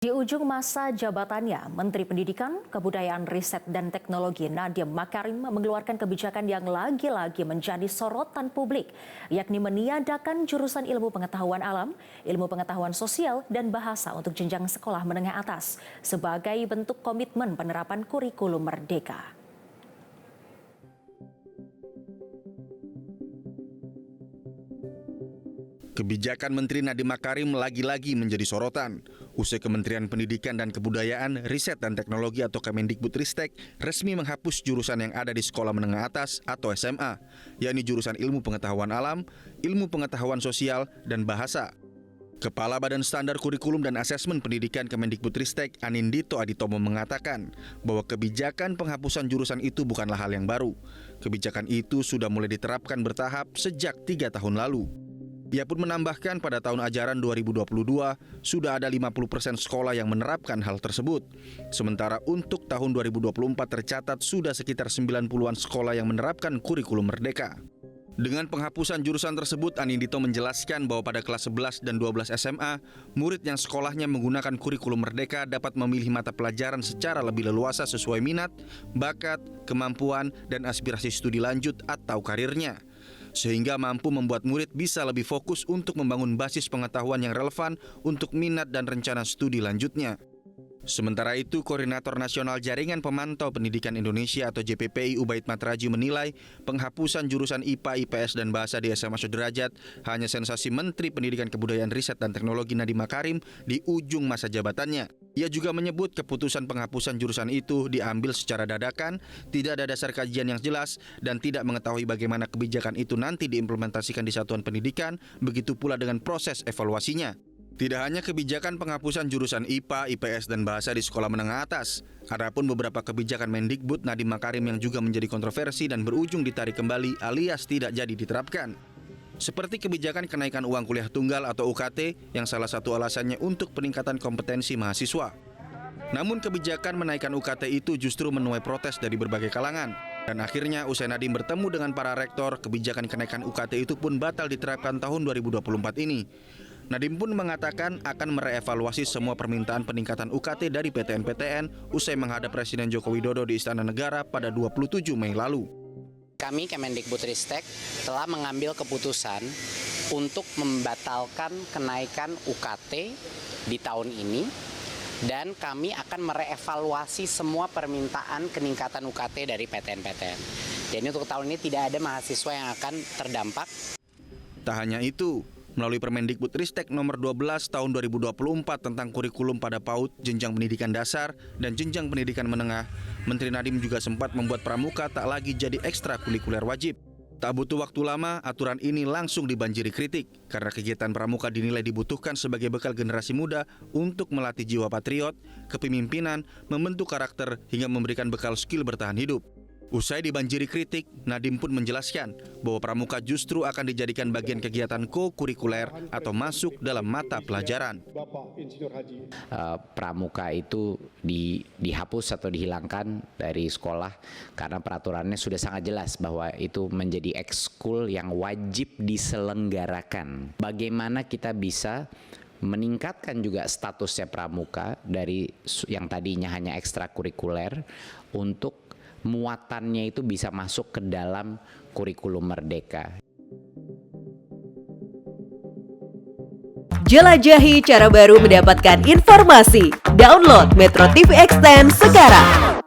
Di ujung masa jabatannya, Menteri Pendidikan, Kebudayaan, Riset, dan Teknologi Nadiem Makarim mengeluarkan kebijakan yang lagi-lagi menjadi sorotan publik, yakni meniadakan jurusan ilmu pengetahuan alam, ilmu pengetahuan sosial, dan bahasa untuk jenjang sekolah menengah atas sebagai bentuk komitmen penerapan kurikulum merdeka. Kebijakan Menteri Nadiem Makarim lagi-lagi menjadi sorotan. Usai Kementerian Pendidikan dan Kebudayaan, Riset dan Teknologi atau Kemendikbudristek resmi menghapus jurusan yang ada di sekolah menengah atas atau SMA, yakni jurusan Ilmu Pengetahuan Alam, Ilmu Pengetahuan Sosial, dan Bahasa. Kepala Badan Standar Kurikulum dan Asesmen Pendidikan Kemendikbudristek Anindito Aditomo mengatakan bahwa kebijakan penghapusan jurusan itu bukanlah hal yang baru. Kebijakan itu sudah mulai diterapkan bertahap sejak 3 tahun lalu. Ia pun menambahkan pada tahun ajaran 2022 sudah ada 50% sekolah yang menerapkan hal tersebut. Sementara untuk tahun 2024 tercatat sudah sekitar 90-an sekolah yang menerapkan kurikulum merdeka. Dengan penghapusan jurusan tersebut, Anindito menjelaskan bahwa pada kelas 11 dan 12 SMA, murid yang sekolahnya menggunakan kurikulum merdeka dapat memilih mata pelajaran secara lebih leluasa sesuai minat, bakat, kemampuan, dan aspirasi studi lanjut atau karirnya, sehingga mampu membuat murid bisa lebih fokus untuk membangun basis pengetahuan yang relevan untuk minat dan rencana studi lanjutnya. Sementara itu, Koordinator Nasional Jaringan Pemantau Pendidikan Indonesia atau JPPI Ubaid Matraji menilai penghapusan jurusan IPA, IPS, dan Bahasa di SMA Sederajat hanya sensasi Menteri Pendidikan Kebudayaan Riset dan Teknologi Nadiem Makarim di ujung masa jabatannya. Ia juga menyebut keputusan penghapusan jurusan itu diambil secara dadakan, tidak ada dasar kajian yang jelas, dan tidak mengetahui bagaimana kebijakan itu nanti diimplementasikan di satuan pendidikan, begitu pula dengan proses evaluasinya. Tidak hanya kebijakan penghapusan jurusan IPA, IPS, dan Bahasa di sekolah menengah atas, adapun beberapa kebijakan Mendikbud Nadiem Makarim yang juga menjadi kontroversi dan berujung ditarik kembali alias tidak jadi diterapkan. Seperti kebijakan kenaikan uang kuliah tunggal atau UKT yang salah satu alasannya untuk peningkatan kompetensi mahasiswa. Namun kebijakan menaikkan UKT itu justru menuai protes dari berbagai kalangan. Dan akhirnya usai Nadiem bertemu dengan para rektor, kebijakan kenaikan UKT itu pun batal diterapkan tahun 2024 ini. Nadiem pun mengatakan akan merevaluasi semua permintaan peningkatan UKT dari PTN-PTN usai menghadap Presiden Joko Widodo di Istana Negara pada 27 Mei lalu. Kami Kemendikbudristek telah mengambil keputusan untuk membatalkan kenaikan UKT di tahun ini dan kami akan merevaluasi semua permintaan peningkatan UKT dari PTN-PTN. Jadi untuk tahun ini tidak ada mahasiswa yang akan terdampak. Tak hanya itu, melalui Permendikbudristek nomor 12 tahun 2024 tentang kurikulum pada PAUD, jenjang pendidikan dasar, dan jenjang pendidikan menengah, Menteri Nadiem juga sempat membuat pramuka tak lagi jadi ekstrakurikuler wajib. Tak butuh waktu lama, aturan ini langsung dibanjiri kritik karena kegiatan pramuka dinilai dibutuhkan sebagai bekal generasi muda untuk melatih jiwa patriot, kepemimpinan, membentuk karakter, hingga memberikan bekal skill bertahan hidup. Usai dibanjiri kritik, Nadiem pun menjelaskan bahwa pramuka justru akan dijadikan bagian kegiatan ko-kurikuler atau masuk dalam mata pelajaran. Pramuka itu dihapus atau dihilangkan dari sekolah karena peraturannya sudah sangat jelas bahwa itu menjadi ekskul yang wajib diselenggarakan. Bagaimana kita bisa meningkatkan juga statusnya pramuka dari yang tadinya hanya ekstrakurikuler untuk muatannya itu bisa masuk ke dalam kurikulum merdeka. Jelajahi cara baru mendapatkan informasi. Download Metro TV Extend sekarang.